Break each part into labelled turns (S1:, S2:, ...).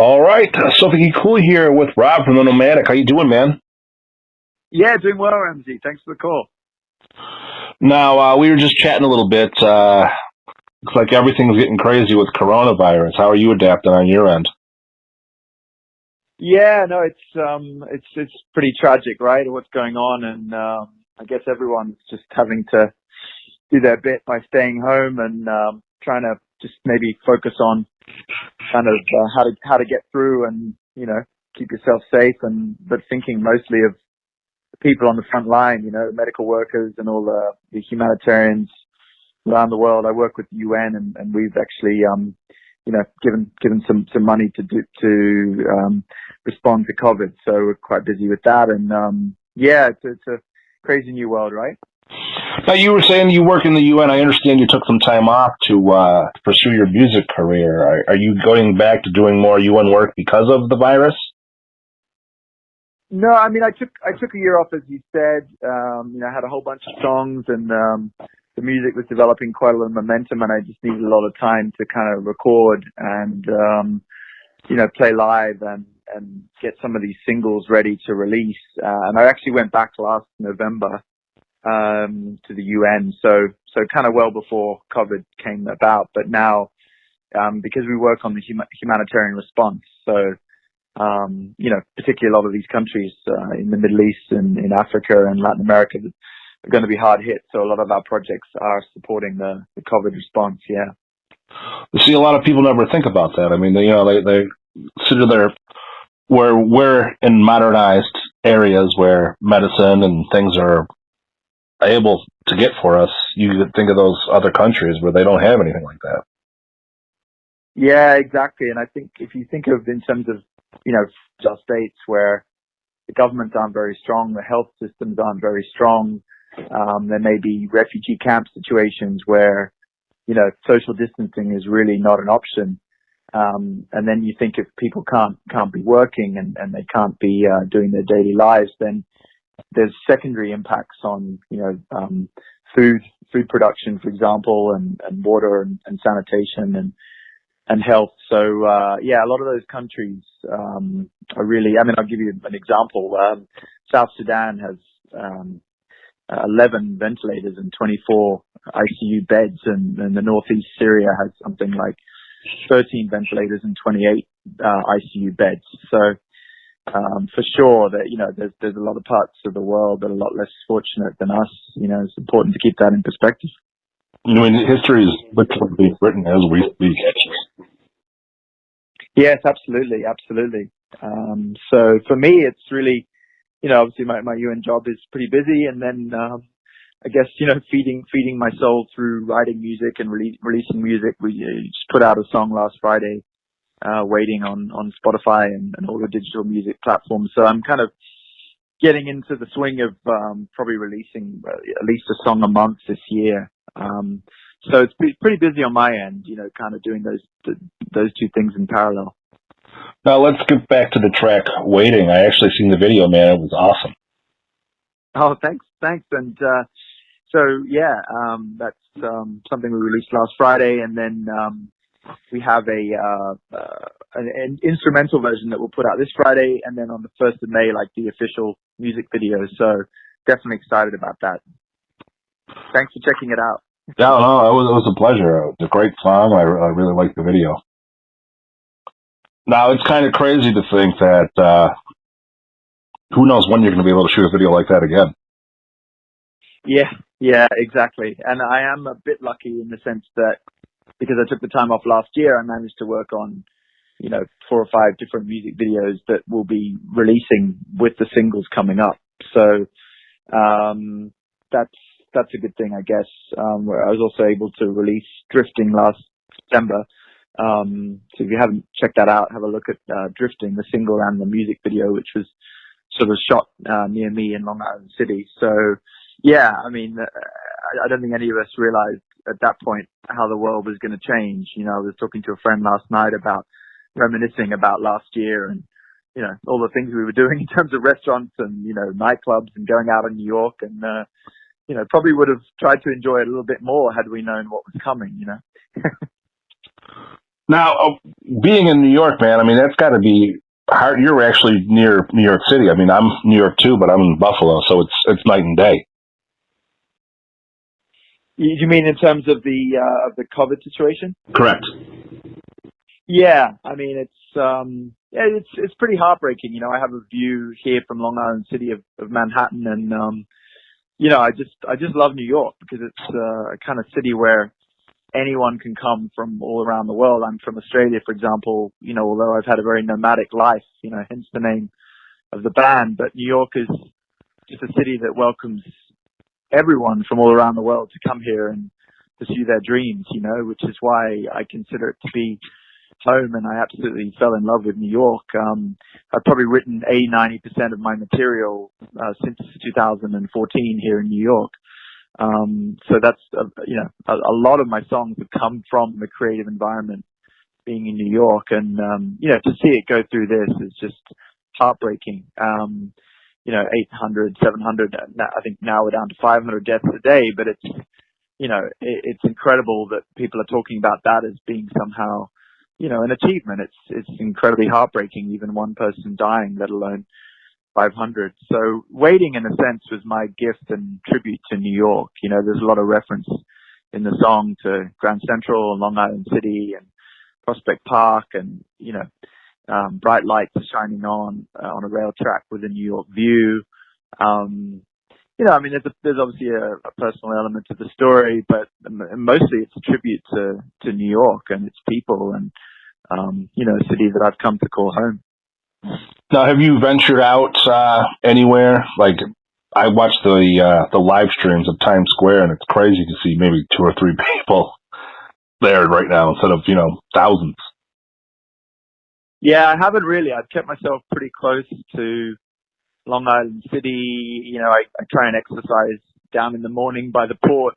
S1: All right, Sophie Cool here with Rob from the Nomadic. How you doing, man?
S2: Yeah, doing well, Ramsey. Thanks for the call.
S1: Now, we were just chatting a little bit. Looks like everything's getting crazy with coronavirus. How are you adapting on your end?
S2: Yeah, no, it's pretty tragic, right? What's going on, and I guess everyone's just having to do their bit by staying home and trying to just maybe focus on kind of how to get through and keep yourself safe, and but thinking mostly of the people on the front line, medical workers and all the humanitarians around the world. I work with the UN, and we've actually given some money to respond to COVID. So we're quite busy with that, and yeah, it's a crazy new world, right?
S1: Now, you were saying you work in the UN. I understand you took some time off to pursue your music career. Are you going back to doing more UN work because of the virus?
S2: No, I mean, I took a year off, as you said. I had a whole bunch of songs, and the music was developing quite a lot of momentum, and I just needed a lot of time to kind of record and play live and get some of these singles ready to release. And I actually went back last November to the UN, so kind of well before COVID came about. But now, because we work on the humanitarian response, so particularly a lot of these countries in the Middle East and in Africa and Latin America are going to be hard hit. So a lot of our projects are supporting the COVID response. Yeah.
S1: You see, a lot of people never think about that. I mean, they consider where we're in modernized areas where medicine and things are able to get for us. You could think of those other countries where they don't have anything like that.
S2: Yeah, exactly. And I think if you think of in terms of just states where the governments aren't very strong, the health systems aren't very strong, there may be refugee camp situations where social distancing is really not an option. And then you think if people can't be working and they can't be doing their daily lives, then there's secondary impacts on food production, for example, and water and sanitation and health. So yeah, a lot of those countries are really. I mean, I'll give you an example. South Sudan has 11 ventilators and 24 ICU beds, and the northeast Syria has something like 13 ventilators and 28 ICU beds. So for sure that there's a lot of parts of the world that are a lot less fortunate than us. It's important to keep that in perspective.
S1: I mean, history is literally being written as we speak.
S2: Yes, absolutely. So for me, it's really, obviously my UN job is pretty busy, and then I guess feeding my soul through writing music and releasing music. We just put out a song last Friday, waiting on Spotify and all the digital music platforms. So I'm kind of getting into the swing of probably releasing at least a song a month this year. So it's pretty busy on my end, kind of doing those two things in parallel.
S1: Now let's get back to the track "Waiting." I actually seen the video, man. It was awesome.
S2: Oh, thanks. And so yeah, that's something we released last Friday, and then we have an instrumental version that we'll put out this Friday, and then on the 1st of May, like the official music video. So definitely excited about that. Thanks for checking it out.
S1: Yeah, no, it was a pleasure. It's a great song. I really like the video. Now, it's kind of crazy to think that who knows when you're going to be able to shoot a video like that again.
S2: Yeah, exactly. And I am a bit lucky in the sense that because I took the time off last year, I managed to work on 4 or 5 different music videos that will be releasing with the singles coming up. So that's a good thing, I guess. Where I was also able to release Drifting last September. So if you haven't checked that out, have a look at Drifting, the single and the music video, which was sort of shot near me in Long Island City. So yeah, I mean, I don't think any of us realized at that point how the world was going to change. I was talking to a friend last night about reminiscing about last year and all the things we were doing in terms of restaurants and nightclubs and going out in New York, and probably would have tried to enjoy it a little bit more had we known what was coming.
S1: Now, being in New York, man, I mean, that's got to be hard. You're actually near New York City. I mean, I'm New York too, but I'm in Buffalo, so it's night and day.
S2: You mean in terms of the COVID situation?
S1: Correct.
S2: Yeah, I mean it's pretty heartbreaking. You know, I have a view here from Long Island City of Manhattan, and you know, I just love New York because it's a kind of city where anyone can come from all around the world. I'm from Australia, for example. You know, although I've had a very nomadic life, you know, hence the name of the band. But New York is just a city that welcomes everyone from all around the world to come here and pursue their dreams. You know, which is why I consider it to be home, and I absolutely fell in love with New York. I've probably written 80-90% of my material since 2014 here in New York. So that's, you know, a lot of my songs have come from the creative environment being in New York, and you know, to see it go through this is just heartbreaking. You know, 800, 700, I think now we're down to 500 deaths a day, but it's, you know, it's incredible that people are talking about that as being somehow, you know, an achievement. It's incredibly heartbreaking, even one person dying, let alone 500. So Waiting, in a sense, was my gift and tribute to New York. You know, there's a lot of reference in the song to Grand Central and Long Island City and Prospect Park, and, you know, bright lights shining on a rail track with a New York view. You know, I mean, there's obviously a personal element to the story, but mostly it's a tribute to New York and its people, and you know, a city that I've come to call home.
S1: Now, have you ventured out anywhere? Like, I watched the live streams of Times Square, and it's crazy to see maybe 2 or 3 people there right now instead of, you know, thousands.
S2: Yeah, I haven't really. I've kept myself pretty close to Long Island City. You know, I try and exercise down in the morning by the port,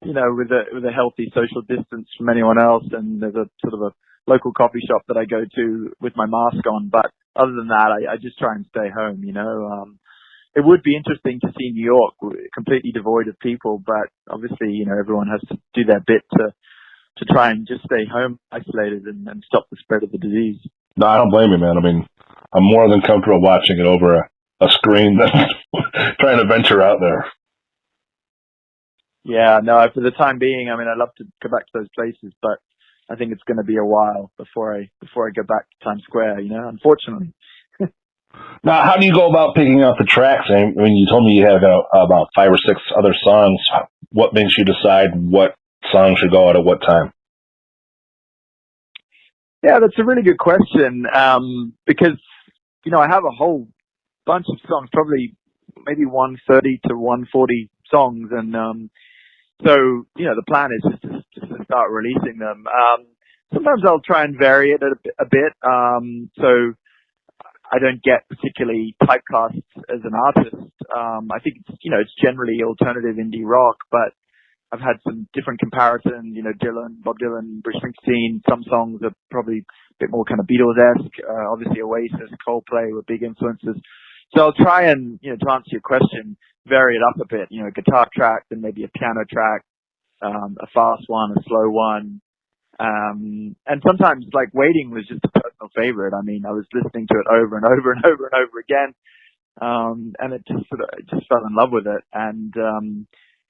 S2: you know, with a healthy social distance from anyone else. And there's a sort of a local coffee shop that I go to with my mask on. But other than that, I just try and stay home, you know. It would be interesting to see New York completely devoid of people, but obviously, you know, everyone has to do their bit to try and just stay home isolated and stop the spread of the disease.
S1: No, I don't blame you, man. I mean, I'm more than comfortable watching it over a screen than trying to venture out there.
S2: Yeah, no, for the time being, I mean, I'd love to go back to those places, but I think it's going to be a while before I go back to Times Square, you know, unfortunately.
S1: Now, how do you go about picking out the tracks? I mean, you told me you have about 5 or 6 other songs. What makes you decide what song should go out at what time?
S2: Yeah, that's a really good question, because, you know, I have a whole bunch of songs, probably maybe 130 to 140 songs, and so, you know, the plan is just to start releasing them. Sometimes I'll try and vary it a bit, so I don't get particularly typecast as an artist. I think it's, you know, it's generally alternative indie rock, but I've had some different comparisons, you know, Bob Dylan, Bruce Springsteen. Some songs are probably a bit more kind of Beatles-esque. Obviously Oasis, Coldplay were big influences. So I'll try and, you know, to answer your question, vary it up a bit, you know, a guitar track, then maybe a piano track, a fast one, a slow one. And sometimes, like, Waiting was just a personal favorite. I mean, I was listening to it over and over and over and over again. And it just fell in love with it. And,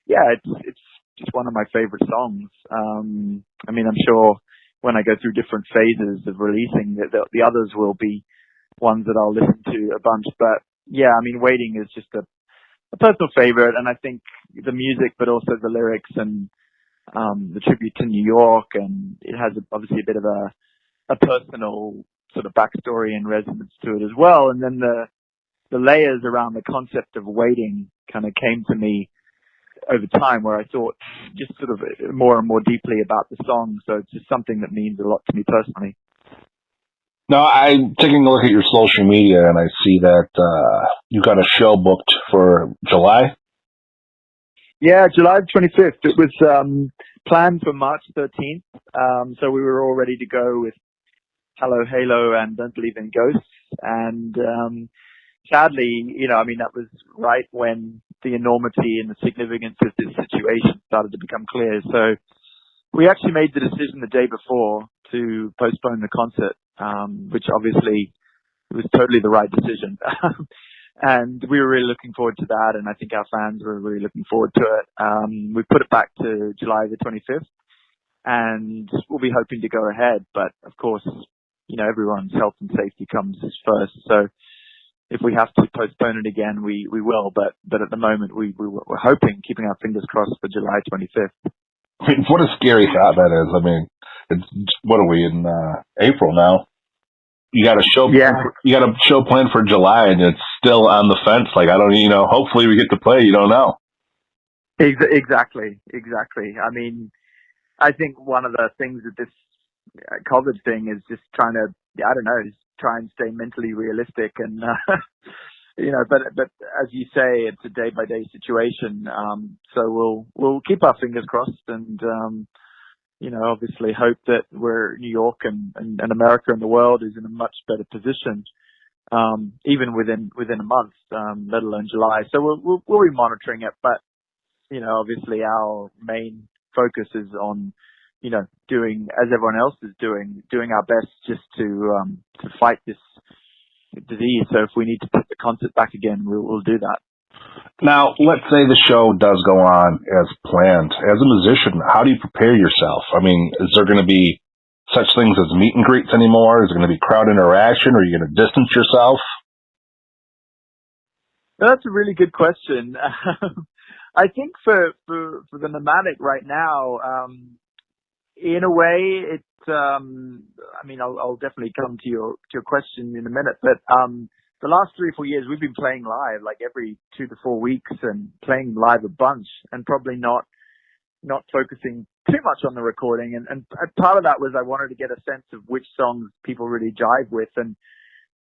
S2: yeah, it's just one of my favorite songs. I mean, I'm sure when I go through different phases of releasing, the others will be ones that I'll listen to a bunch. But yeah, I mean, Waiting is just a personal favorite, and I think the music, but also the lyrics and the tribute to New York, and it has obviously a bit of a personal sort of backstory and resonance to it as well. And then the layers around the concept of waiting kind of came to me over time, where I thought just sort of more and more deeply about the song. So it's just something that means a lot to me personally.
S1: Now, I'm taking a look at your social media, and I see that you got a show booked for July.
S2: Yeah, July 25th. It was planned for March 13th. So we were all ready to go with Hello, Halo and Don't Believe in Ghosts. And sadly, you know, I mean, that was right when the enormity and the significance of this situation started to become clear. So we actually made the decision the day before to postpone the concert, which obviously was totally the right decision. And we were really looking forward to that, and I think our fans were really looking forward to it. We put it back to July the 25th, and we'll be hoping to go ahead. But of course, everyone's health and safety comes first. So if we have to postpone it again, we will. But at the moment, we're hoping, keeping our fingers crossed for July 25th.
S1: I mean, what a scary thought that is. I mean, what are we in April now? You got a show.
S2: Yeah.
S1: You got a show planned for July, and it's still on the fence. Like, I don't, hopefully we get to play. You don't know.
S2: Exactly. I mean, I think one of the things with this COVID thing is just trying to, try and stay mentally realistic, and but as you say, it's a day by day situation. So we'll keep our fingers crossed, and obviously hope that New York and America and the world is in a much better position, even within a month, let alone July. So we'll be monitoring it, but obviously our main focus is on doing, as everyone else is doing our best just to fight this disease. So if we need to put the concert back again, we'll do that.
S1: Now, let's say the show does go on as planned. As a musician, how do you prepare yourself? I mean, is there going to be such things as meet and greets anymore? Is there going to be crowd interaction? Or are you going to distance yourself?
S2: That's a really good question. I think for the Nomadic right now, in a way, it's. I'll definitely come to your question in a minute, but the last 3 or 4 years we've been playing live like every 2 to 4 weeks, and playing live a bunch, and probably not focusing too much on the recording. And part of that was I wanted to get a sense of which songs people really jive with, and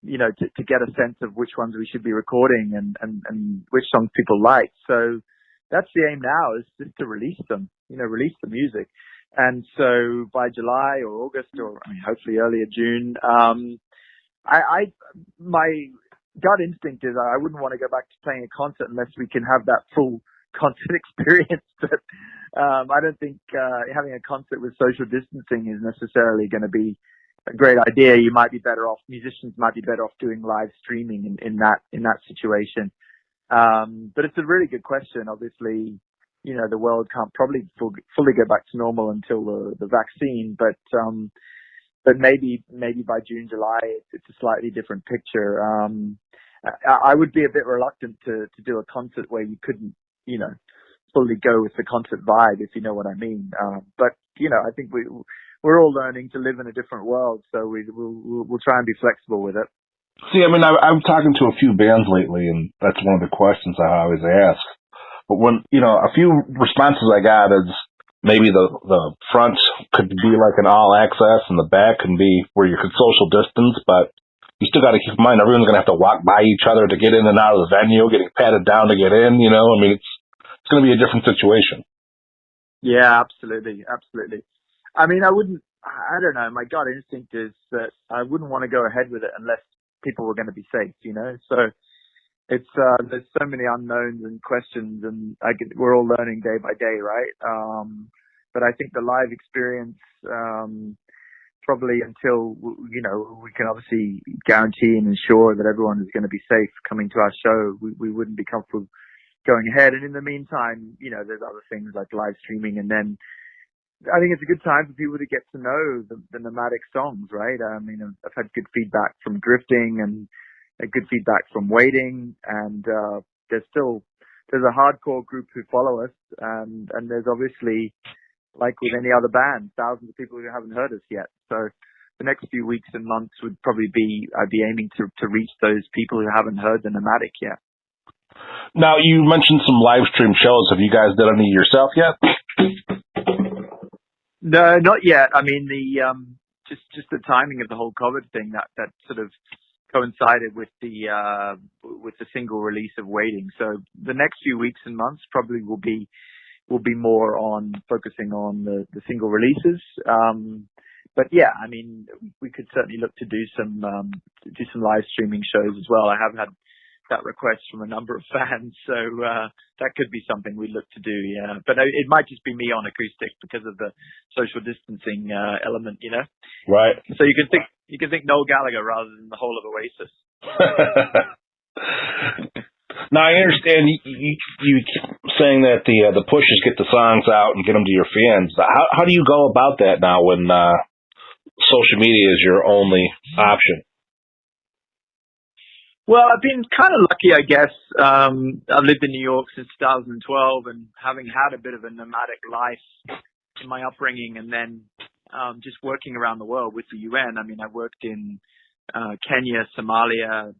S2: to get a sense of which ones we should be recording, and which songs people like. So that's the aim now, is just to release them, release the music. And so by July or August, or hopefully earlier June, my gut instinct is I wouldn't want to go back to playing a concert unless we can have that full concert experience. But I don't think having a concert with social distancing is necessarily going to be a great idea. Musicians might be better off doing live streaming in that situation. But it's a really good question. Obviously, the world can't probably fully go back to normal until the vaccine, but maybe by June, July, it's a slightly different picture. I would be a bit reluctant to do a concert where you couldn't, fully go with the concert vibe, if you know what I mean. But I think we're all learning to live in a different world, so we'll try and be flexible with it.
S1: See, I'm talking to a few bands lately, and that's one of the questions I always ask. But when, a few responses I got is maybe the front could be like an all access, and the back can be where you could social distance, but you still got to keep in mind everyone's going to have to walk by each other to get in and out of the venue, getting patted down to get in, it's going to be a different situation.
S2: Yeah, absolutely. I don't know, my gut instinct is that I wouldn't want to go ahead with it unless people were going to be safe, so it's there's so many unknowns and questions, and we're all learning day by day, right? But I think the live experience, probably until we can obviously guarantee and ensure that everyone is going to be safe coming to our show, we wouldn't be comfortable going ahead. And in the meantime, there's other things like live streaming, and then I think it's a good time for people to get to know the Nomadic songs, right? I've had good feedback from Drifting, and a good feedback from Waiting, and there's a hardcore group who follow us, and there's obviously, like with any other band, thousands of people who haven't heard us yet. So the next few weeks and months would probably I'd be aiming to reach those people who haven't heard the Nomadic yet.
S1: Now, you mentioned some live stream shows. Have you guys done any yourself yet?
S2: No, not yet. Just the timing of the whole COVID thing that sort of coincided with the single release of Waiting. So the next few weeks and months probably will be more on focusing on the single releases. But yeah, we could certainly look to do some live streaming shows as well. I have had that request from a number of fans. So that could be something we look to do. Yeah, but it might just be me on acoustic because of the social distancing element.
S1: Right.
S2: So you can think Noel Gallagher rather than the whole of Oasis.
S1: Now I understand you keep saying that the push is get the songs out and get them to your fans. How do you go about that now when social media is your only option?
S2: Well, I've been kind of lucky, I guess. I've lived in New York since 2012, and having had a bit of a nomadic life in my upbringing, and then just working around the world with the UN. I mean, I worked in Kenya, Somalia,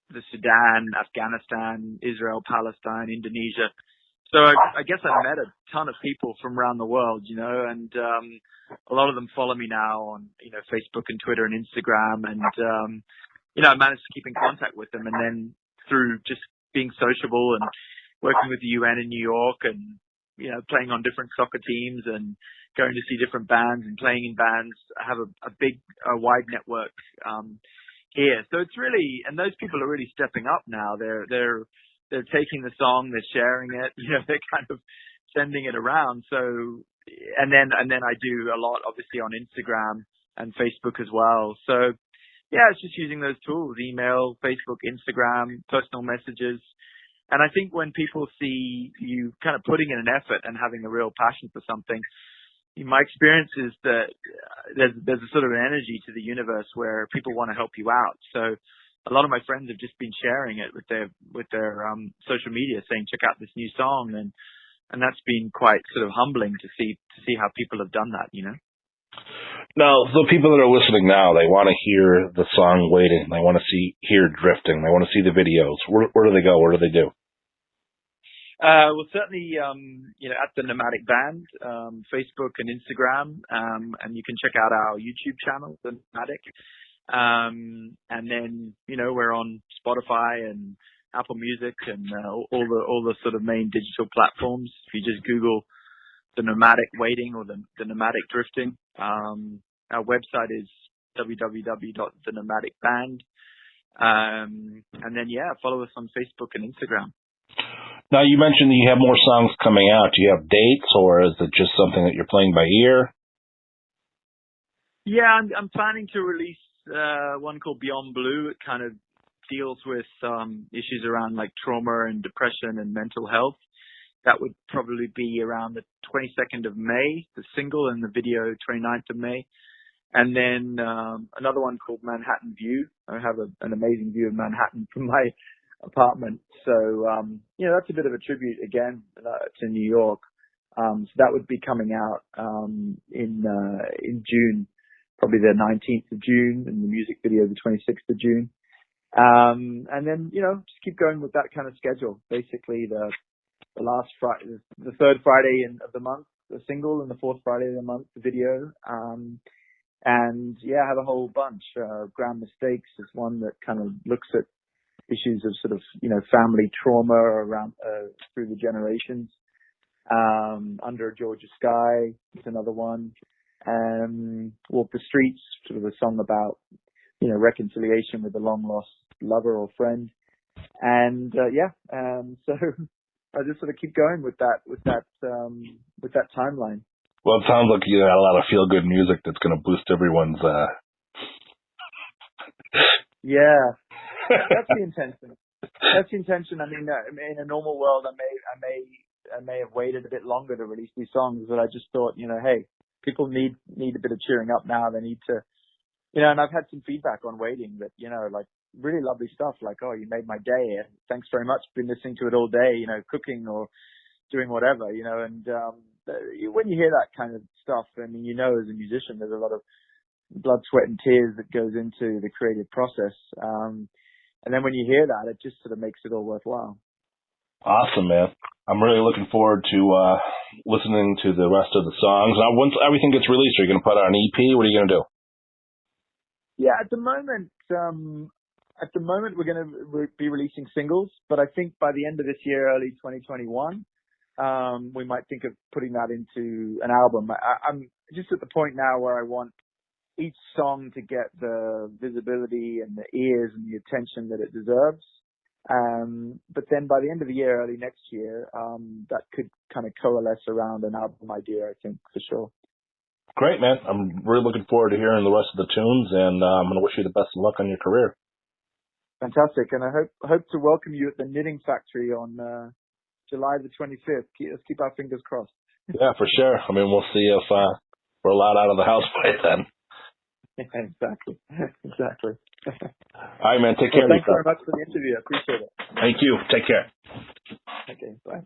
S2: the Sudan, Afghanistan, Israel, Palestine, Indonesia. So I guess I've met a ton of people from around the world, and a lot of them follow me now on, Facebook and Twitter and Instagram. And, I managed to keep in contact with them. And then through just being sociable and working with the UN in New York and, playing on different soccer teams and going to see different bands and playing in bands, I have a wide network, here. So it's really, and those people are really stepping up now. They're taking the song, they're sharing it, they're kind of sending it around. So, and then I do a lot, obviously, on Instagram and Facebook as well. So, yeah, it's just using those tools: email, Facebook, Instagram, personal messages. And I think when people see you kind of putting in an effort and having a real passion for something, my experience is that there's a sort of an energy to the universe where people want to help you out. So a lot of my friends have just been sharing it with their social media, saying, check out this new song. And that's been quite sort of humbling to see how people have done that,
S1: Now, the people that are listening now, they want to hear the song Waiting. They want to hear Drifting. They want to see the videos. Where do they go? What do they do?
S2: Well, certainly, at the Nomadic Band, Facebook and Instagram, and you can check out our YouTube channel, the Nomadic. And then, we're on Spotify and Apple Music and all the sort of main digital platforms. If you just Google the Nomadic Waiting or the Nomadic Drifting, our website is www.thenomadicband. And then, follow us on Facebook and Instagram.
S1: Now, you mentioned that you have more songs coming out. Do you have dates, or is it just something that you're playing by ear?
S2: Yeah, I'm planning to release one called Beyond Blue. It kind of deals with issues around like trauma and depression and mental health. That would probably be around the 22nd of May, the single, and the video 29th of May. And then another one called Manhattan View. I have an amazing view of Manhattan from my apartment. So, that's a bit of a tribute again to New York. So that would be coming out in June, probably the 19th of June, and the music video the 26th of June. And then, just keep going with that kind of schedule. Basically, the last Friday, the third Friday of the month, the single, and the fourth Friday of the month, the video. And I have a whole bunch. Grand Mistakes is one that kind of looks at issues of sort of, family trauma around, through the generations. Under a Georgia Sky is another one. Walk the Streets, sort of a song about, reconciliation with a long lost lover or friend. And, so I just sort of keep going with that timeline.
S1: Well, it sounds like you got a lot of feel good music that's going to boost everyone's,
S2: Yeah. That's the intention. I mean, in a normal world, I may have waited a bit longer to release these songs, but I just thought, hey, people need a bit of cheering up now. They need to, and I've had some feedback on Waiting that, like really lovely stuff, like, oh, you made my day, and thanks very much. Been listening to it all day, cooking or doing whatever, and when you hear that kind of stuff, I mean, as a musician, there's a lot of blood, sweat, and tears that goes into the creative process. And then when you hear that, it just sort of makes it all worthwhile.
S1: Awesome, man. I'm really looking forward to listening to the rest of the songs. Now, once everything gets released, are you going to put out an EP? What are you going to do? Yeah,
S2: at the moment, we're going to be releasing singles, but I think by the end of this year, early 2021, we might think of putting that into an album. I'm just at the point now where I want each song to get the visibility and the ears and the attention that it deserves. But then by the end of the year, early next year, that could kind of coalesce around an album idea, I think, for sure.
S1: Great, man. I'm really looking forward to hearing the rest of the tunes, and I'm going to wish you the best of luck on your career.
S2: Fantastic. And I hope to welcome you at the Knitting Factory on July the 25th. Let's keep our fingers crossed.
S1: Yeah, for sure. I mean, we'll see if we're allowed out of the house by then.
S2: Exactly. Exactly.
S1: All right, man. Take care
S2: Well,
S1: of
S2: thanks
S1: yourself.
S2: very much for the interview. I appreciate it.
S1: Thank you. Take care.
S2: Okay, bye.